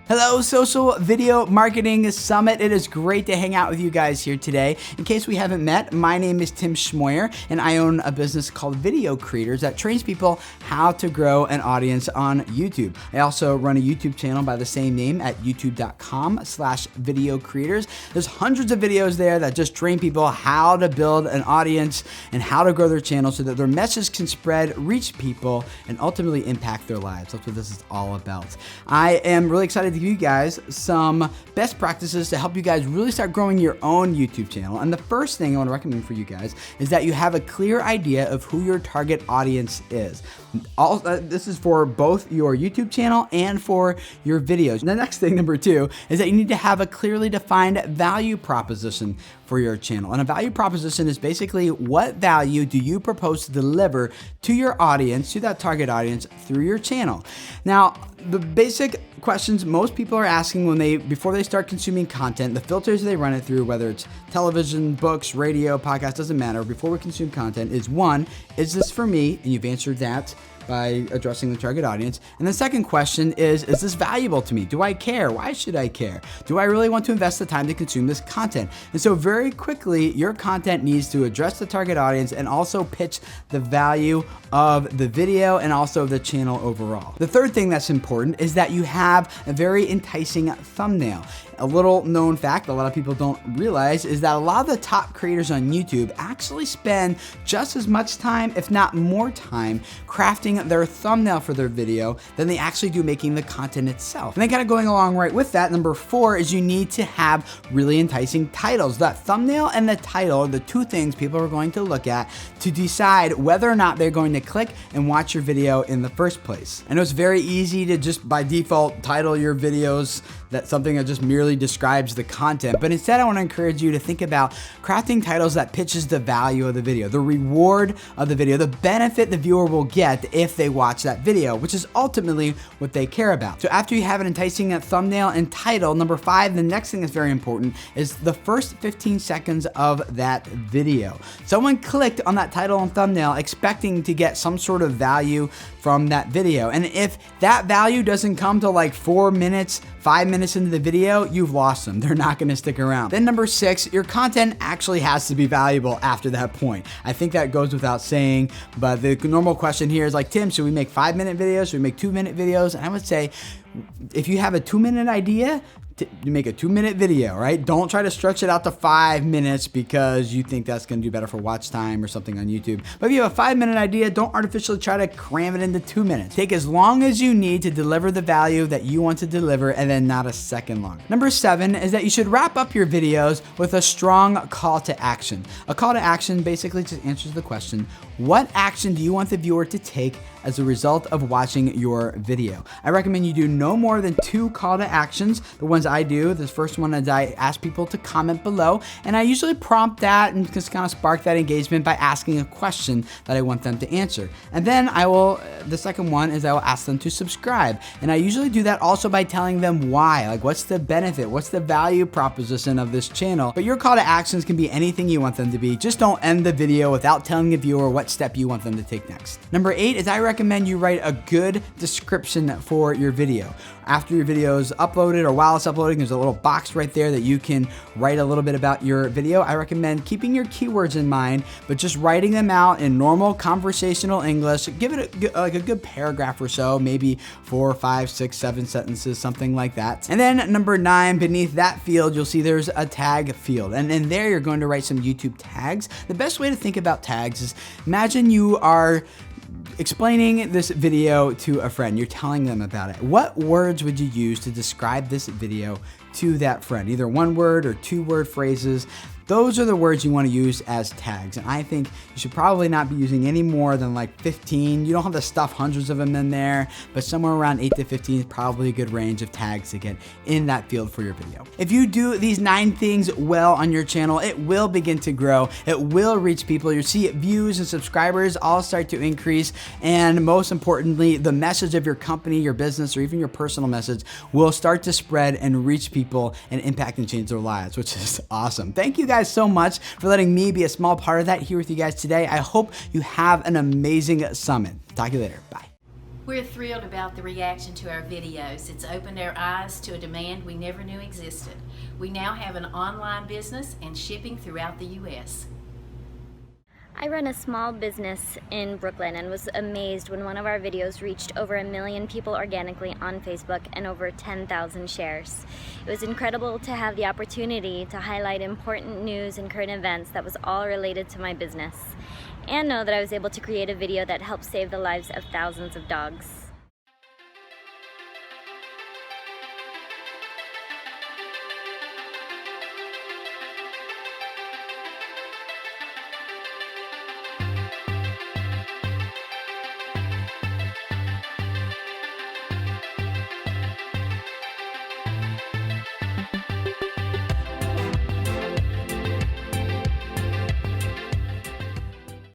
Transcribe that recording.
Hello, Social Video Marketing Summit. It is great to hang out with you guys here today. In case we haven't met, my name is Tim Schmoyer, and I own a business called Video Creators that trains people how to grow an audience on YouTube. I also run a YouTube channel by the same name at youtube.com/video creators. There's hundreds of videos there that just train people how to build an audience and how to grow their channel so that their message can spread, reach people, and ultimately impact their lives. That's what this is all about. I am really excited to give you guys some best practices to help you guys really start growing your own YouTube channel. And the first thing I want to recommend for you guys is that you have a clear idea of who your target audience is. This is for both your YouTube channel and for your videos. And the next thing, number two, is that you need to have a clearly defined value proposition for your channel. And a value proposition is basically what value do you propose to deliver to your audience, to that target audience, through your channel. Now, the basic questions most people are asking before they start consuming content, the filters they run it through, whether it's television, books, radio, podcast, doesn't matter, before we consume content, is one, is this for me? And you've answered that by addressing the target audience. And the second question is this valuable to me? Do I care? Why should I care? Do I really want to invest the time to consume this content? And so very quickly, your content needs to address the target audience and also pitch the value of the video and also the channel overall. The third thing that's important is that you have a very enticing thumbnail. A little known fact a lot of people don't realize is that a lot of the top creators on YouTube actually spend just as much time, if not more time, crafting their thumbnail for their video than they actually do making the content itself. And then kind of going along right with that, number four is you need to have really enticing titles. That thumbnail and the title are the two things people are going to look at to decide whether or not they're going to click and watch your video in the first place. I know it's very easy to just by default title your videos that's something that just merely describes the content. But instead, I want to encourage you to think about crafting titles that pitches the value of the video, the reward of the video, the benefit the viewer will get if they watch that video, which is ultimately what they care about. So after you have an enticing thumbnail and title, number five, the next thing that's very important is the first 15 seconds of that video. Someone clicked on that title and thumbnail expecting to get some sort of value from that video. And if that value doesn't come to like 4 minutes, 5 minutes into the video, you've lost them. They're not gonna stick around. Then number six, your content actually has to be valuable after that point. I think that goes without saying, but the normal question here is like, Tim, should we make 5-minute videos? Should we make 2-minute videos? And I would say, if you have a 2-minute idea, you make a 2-minute video, right? Don't try to stretch it out to 5 minutes because you think that's gonna do better for watch time or something on YouTube. But if you have a 5-minute idea, don't artificially try to cram it into 2 minutes. Take as long as you need to deliver the value that you want to deliver and then not a second long. Number seven is that you should wrap up your videos with a strong call to action. A call to action basically just answers the question, what action do you want the viewer to take as a result of watching your video? I recommend you do no more than 2 call to actions. The ones I do, the first one is I ask people to comment below, and I usually prompt that and just kind of spark that engagement by asking a question that I want them to answer. And then the second one is I will ask them to subscribe. And I usually do that also by telling them why, like what's the benefit, what's the value proposition of this channel. But your call to actions can be anything you want them to be. Just don't end the video without telling the viewer what step you want them to take next. Number 8 is I recommend you write a good description for your video. After your video is uploaded or while it's uploading, there's a little box right there that you can write a little bit about your video. I recommend keeping your keywords in mind, but just writing them out in normal conversational English. Give it a good paragraph or so, maybe 4, 5, 6, 7 sentences, something like that. And then number 9, beneath that field, you'll see there's a tag field. And in there, you're going to write some YouTube tags. The best way to think about tags is imagine you are explaining this video to a friend. You're telling them about it. What words would you use to describe this video to that friend? Either 1-word or 2-word phrases. Those are the words you want to use as tags. And I think you should probably not be using any more than like 15. You don't have to stuff hundreds of them in there, but somewhere around 8 to 15 is probably a good range of tags to get in that field for your video. If you do these 9 things well on your channel, it will begin to grow. It will reach people. You'll see views and subscribers all start to increase. And most importantly, the message of your company, your business, or even your personal message will start to spread and reach people and impact and change their lives, which is awesome. Thank you guys so much for letting me be a small part of that here with you guys today. I hope you have an amazing summit. Talk to you later. Bye. We're thrilled about the reaction to our videos. It's opened our eyes to a demand we never knew existed. We now have an online business and shipping throughout the U.S. I run a small business in Brooklyn and was amazed when one of our videos reached over 1 million people organically on Facebook and over 10,000 shares. It was incredible to have the opportunity to highlight important news and current events that was all related to my business, and know that I was able to create a video that helped save the lives of thousands of dogs.